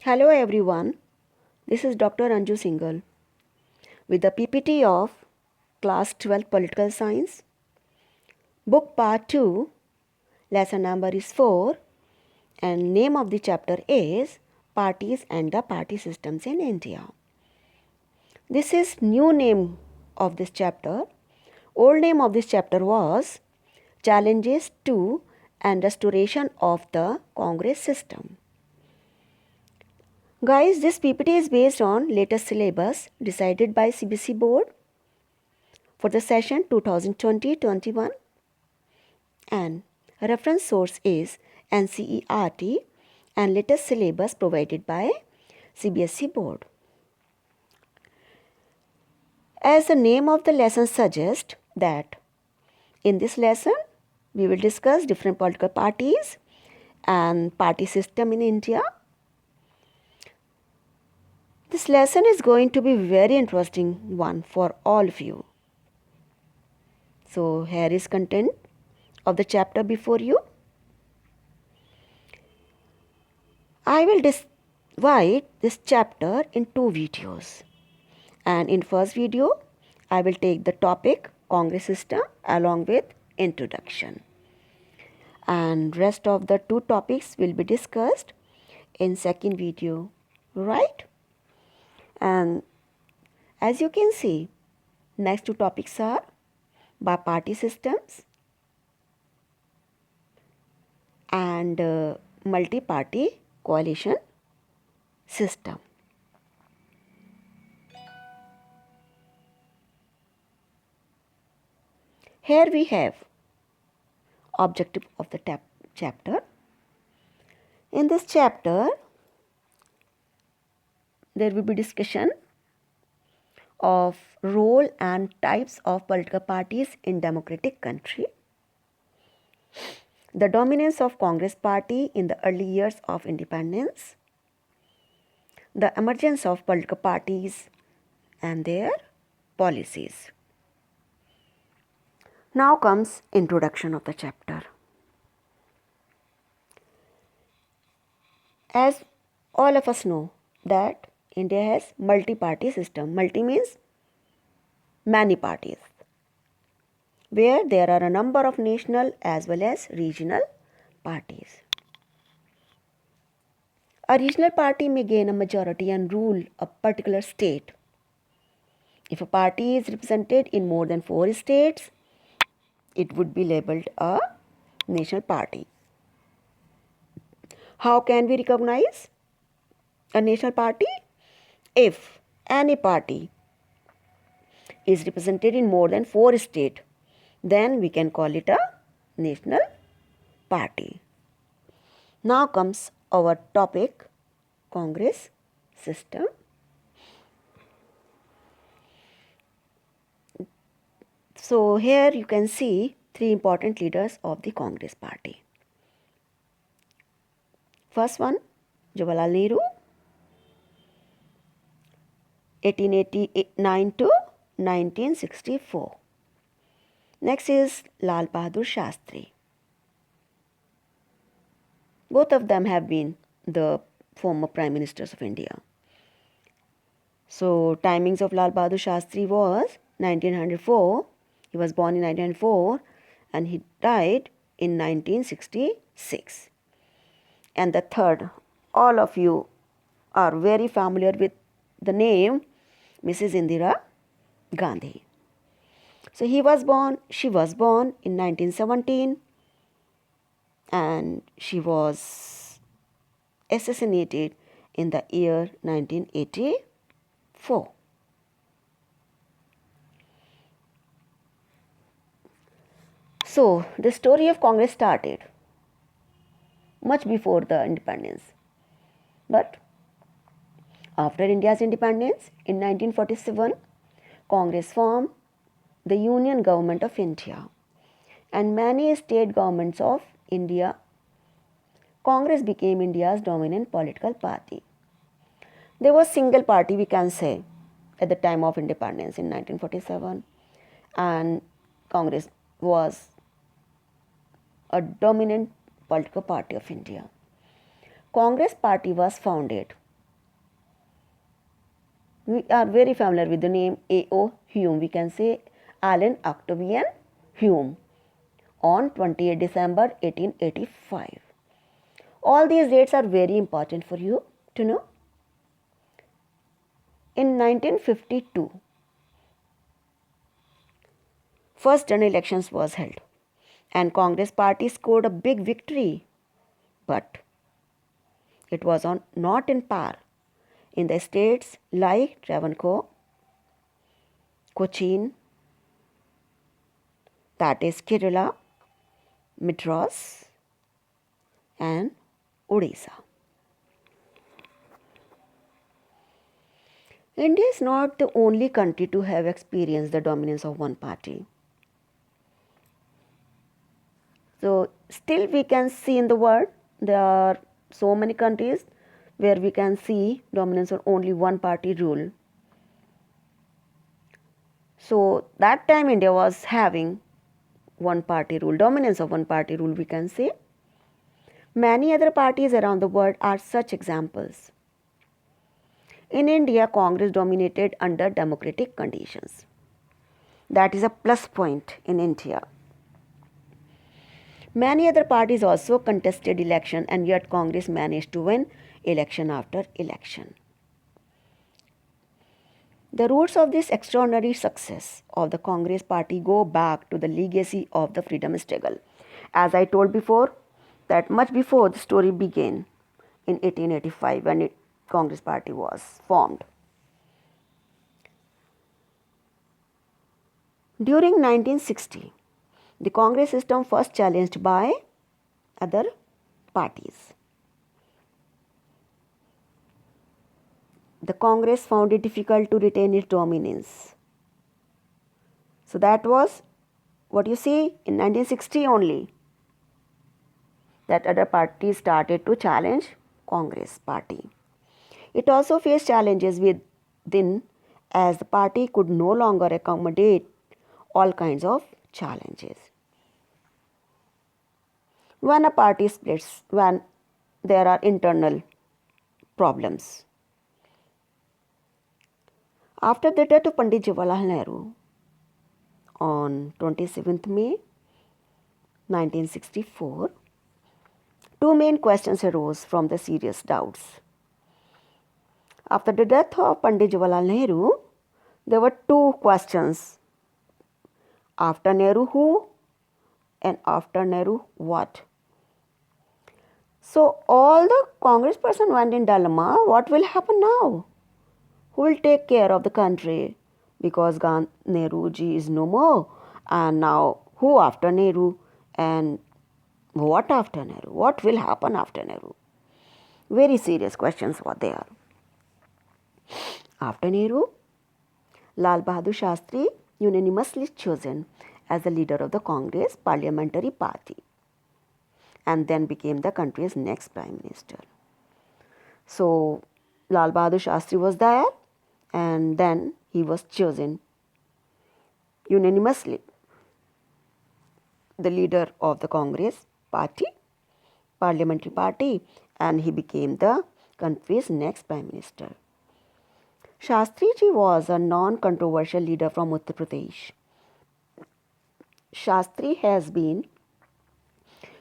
Hello everyone, this is Dr. Anju Singhal with the PPT of Class 12 Political Science. Book Part 2, lesson number is 4 and name of the chapter is Parties and the Party Systems in India. This is new name of this chapter. Old name of this chapter was Challenges to and Restoration of the Congress System. Guys, this PPT is based on latest syllabus decided by CBSE Board for the session 2020-21 and reference source is NCERT and latest syllabus provided by CBSE Board. As the name of the lesson suggests that in this lesson we will discuss different political parties and party system in India. This lesson is going to be very interesting one for all of you. So here is content of the chapter before you. I will divide this chapter in two videos. And in first video, I will take the topic Congress system along with introduction. And rest of the two topics will be discussed in second video, right? And as you can see, next two topics are bi-party systems and multi-party coalition system. Here we have objective of the chapter. In this chapter, there will be discussion of role and types of political parties in democratic country, the dominance of Congress party in the early years of independence, the emergence of political parties and their policies. Now comes introduction of the chapter. As all of us know that India has multi-party system. Multi means many parties, where there are a number of national as well as regional parties. A regional party may gain a majority and rule a particular state. If a party is represented in more than 4 states, it would be labeled a national party. How can we recognize a national party? If any party is represented in more than 4 states, then we can call it a national party. Now comes our topic, Congress system. So here you can see 3 important leaders of the Congress party. First one, Jawaharlal Nehru, 1889 to 1964. Next is Lal Bahadur Shastri. Both of them have been the former Prime Ministers of India. So timings of Lal Bahadur Shastri was 1904. He was born in 1904 and he died in 1966. And the third, all of you are very familiar with the name Mrs. Indira Gandhi. So she was born in 1917 and she was assassinated in the year 1984. So the story of Congress started much before the independence. But after India's independence in 1947, Congress formed the Union Government of India and many state governments of India. Congress became India's dominant political party. There was single party, we can say, at the time of independence in 1947, and Congress was a dominant political party of India. Congress party was founded We are very familiar with the name A.O. Hume. We can say Alan Octavian Hume on 28 December 1885. All these dates are very important for you to know. In 1952, first general elections was held and Congress party scored a big victory, but it was not in power in the states like Travancore, Cochin, that is Kerala, Madras and Odisha. India is not the only country to have experienced the dominance of one party. So still we can see in the world there are so many countries where we can see dominance of only one party rule. So that time India was having one party rule, dominance of one party rule we can say. Many other parties around the world are such examples. In India, Congress dominated under democratic conditions. That is a plus point in India. Many other parties also contested election and yet Congress managed to win election after election. The roots of this extraordinary success of the Congress party go back to the legacy of the freedom struggle. As I told before, that much before the story began in 1885 when Congress party was formed. During 1960, the Congress system first challenged by other parties. The Congress found it difficult to retain its dominance. So that was what you see in 1960 only, that other parties started to challenge Congress party. It also faced challenges within as the party could no longer accommodate all kinds of challenges. When a party splits, when there are internal problems. After the death of Pandit Jawaharlal Nehru on 27th May 1964, two main questions arose from the serious doubts. After the death of Pandit Jawaharlal Nehru, there were two questions. After Nehru who and after Nehru what? So all the Congress person went in dilemma, what will happen now? Who will take care of the country? Because Nehru ji is no more. And now who after Nehru and what after Nehru? What will happen after Nehru? Very serious questions were there. After Nehru, Lal Bahadur Shastri unanimously chosen as the leader of the Congress parliamentary party and then became the country's next prime minister. So Lal Bahadur Shastri was there and then he was chosen unanimously the leader of the Congress party, parliamentary party, and he became the country's next prime minister. Shastri ji was a non-controversial leader from Uttar Pradesh. Shastri has been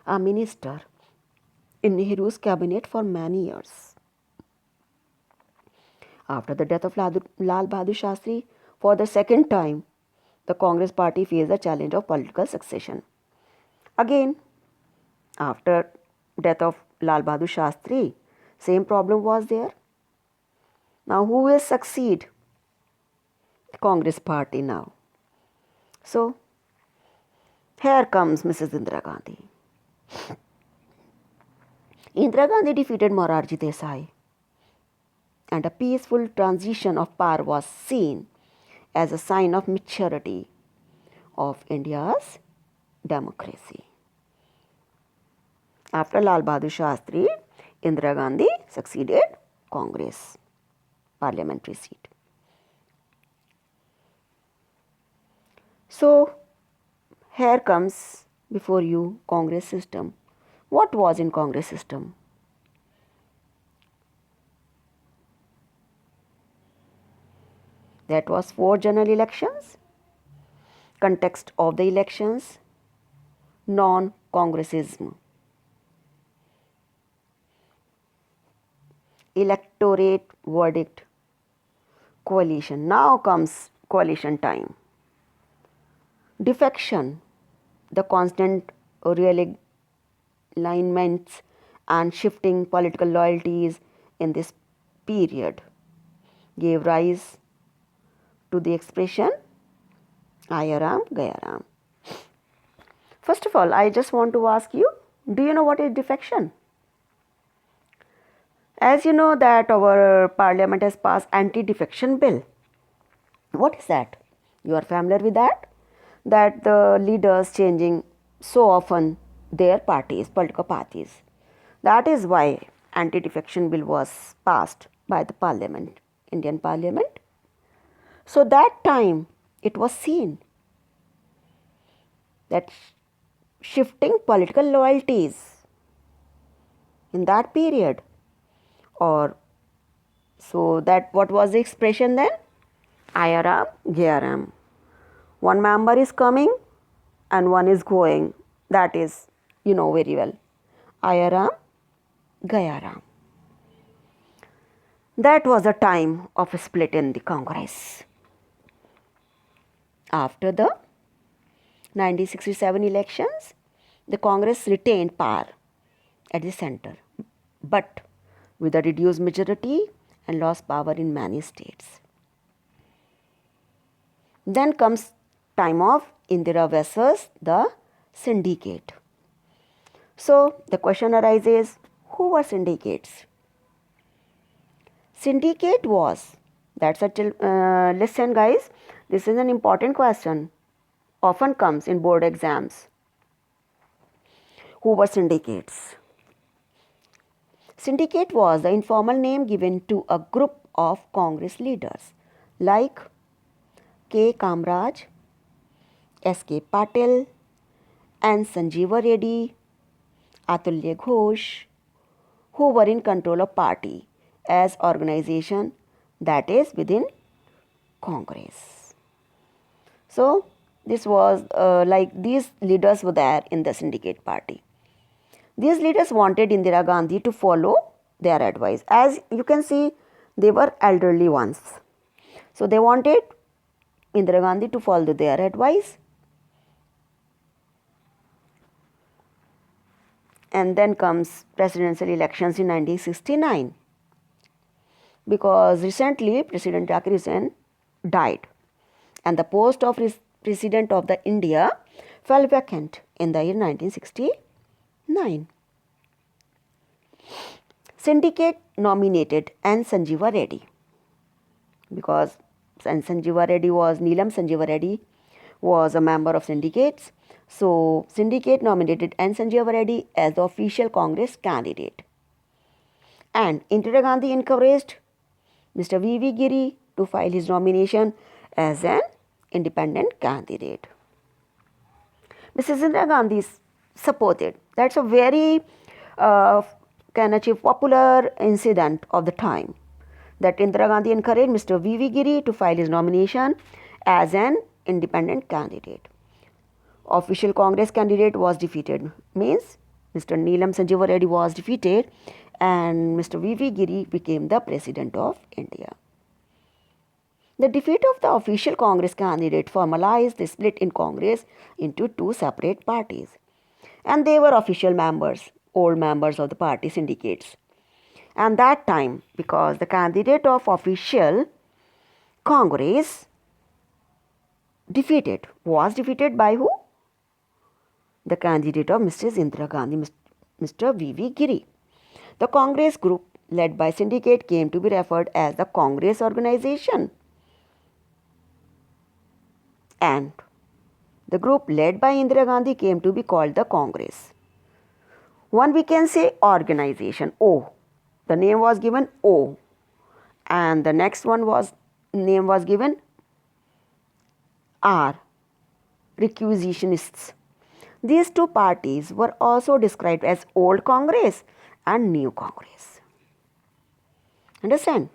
a minister in Nehru's cabinet for many years. After the death of Lal Bahadur Shastri, for the second time, the Congress party faced the challenge of political succession. Again, after death of Lal Bahadur Shastri, same problem was there. Now who will succeed the Congress party now? So here comes Mrs. Indira Gandhi. Indira Gandhi defeated Morarji Desai and a peaceful transition of power was seen as a sign of maturity of India's democracy. After Lal Bahadur Shastri, Indira Gandhi succeeded Congress parliamentary seat. So here comes before you Congress system. What was in Congress system? That was 4 general elections, context of the elections, non-congressism, electorate verdict, coalition. Now comes coalition time. Defection, the constant realignments and shifting political loyalties in this period gave rise to the expression Aya Ram, Gaya Ram. First of all, I just want to ask you, do you know what is defection? As you know that our parliament has passed anti-defection bill. What is that? You are familiar with that? That the leaders changing so often their parties, political parties. That is why anti-defection bill was passed by the parliament, Indian parliament. So that time it was seen that shifting political loyalties in that period, or so that what was the expression then? Aya Ram, Gaya Ram. One member is coming and one is going. That is, you know very well. Aya Ram, Gaya Ram. That was the time of a split in the Congress. After the 1967 elections, the Congress retained power at the center, but with a reduced majority and lost power in many states. Then comes time of Indira versus the syndicate. So the question arises, who were syndicates? Syndicate was, that's a listen guys, this is an important question, often comes in board exams. Who were syndicates? Syndicate was the informal name given to a group of Congress leaders like K. Kamraj, S.K. Patil, and Sanjeeva Reddy, Atulya Ghosh, who were in control of party as organization, that is within Congress. So this was like these leaders were there in the syndicate party. These leaders wanted Indira Gandhi to follow their advice. As you can see, they were elderly ones. So they wanted Indira Gandhi to follow their advice. And then comes presidential elections in 1969. Because recently President Zakir Hussain died and the post of President of the India fell vacant in the year 1969. Syndicate nominated N. Sanjeeva Reddy because Neelam Sanjeeva Reddy was a member of syndicates. So syndicate nominated N. Sanjeeva Reddy as the official Congress candidate. And Indira Gandhi encouraged Mr. V.V. Giri to file his nomination as an independent candidate. Mrs. Indira Gandhi is supported. That's a very popular incident of the time, that Indira Gandhi encouraged Mr. V.V. Giri to file his nomination as an independent candidate. Official Congress candidate was defeated, means Mr. Neelam Sanjeeva Reddy was defeated and Mr. V.V. Giri became the President of India. The defeat of the official Congress candidate formalized the split in Congress into two separate parties. And they were official members, old members of the party syndicates. And that time, because the candidate of official Congress was defeated by who? The candidate of Mrs. Indira Gandhi, Mr. V.V. Giri. The Congress group led by syndicate came to be referred as the Congress organization. And the group led by Indira Gandhi came to be called the Congress. One we can say organization, O. The name was given O. And the next one name was given R. Requisitionists. These two parties were also described as Old Congress and New Congress. Understand?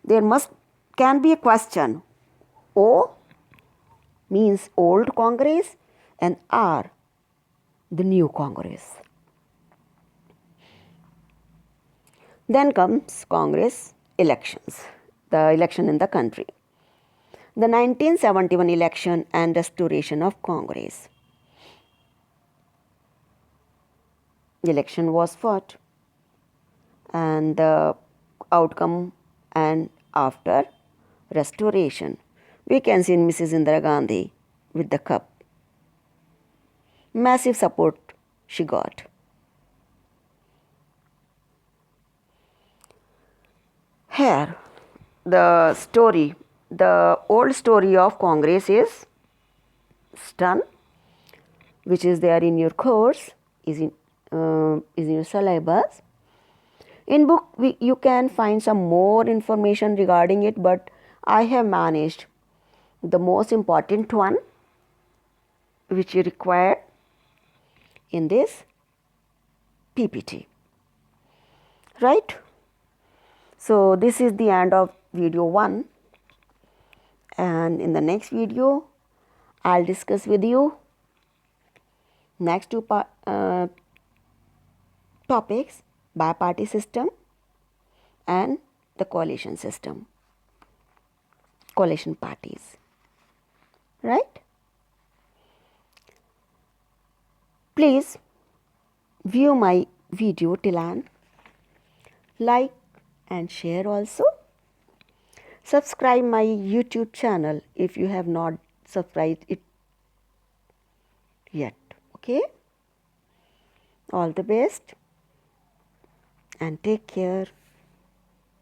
There must can be a question. O means old Congress and R, the new Congress. Then comes Congress elections, the election in the country. The 1971 election and restoration of Congress. The election was fought and the outcome and after restoration, we can see Mrs. Indira Gandhi with the cup. Massive support she got. Here, the story, the old story of Congress is done, which is there in your course, is in your syllabus. In book, you can find some more information regarding it, but I have managed the most important one which you require in this PPT. Right? So, this is the end of video 1, and in the next video, I'll discuss with you next two topics, bi-party system and the coalition system, coalition parties. Right? Please view my video till end, like and share also. Subscribe my YouTube channel if you have not subscribed it yet. Okay? All the best and take care.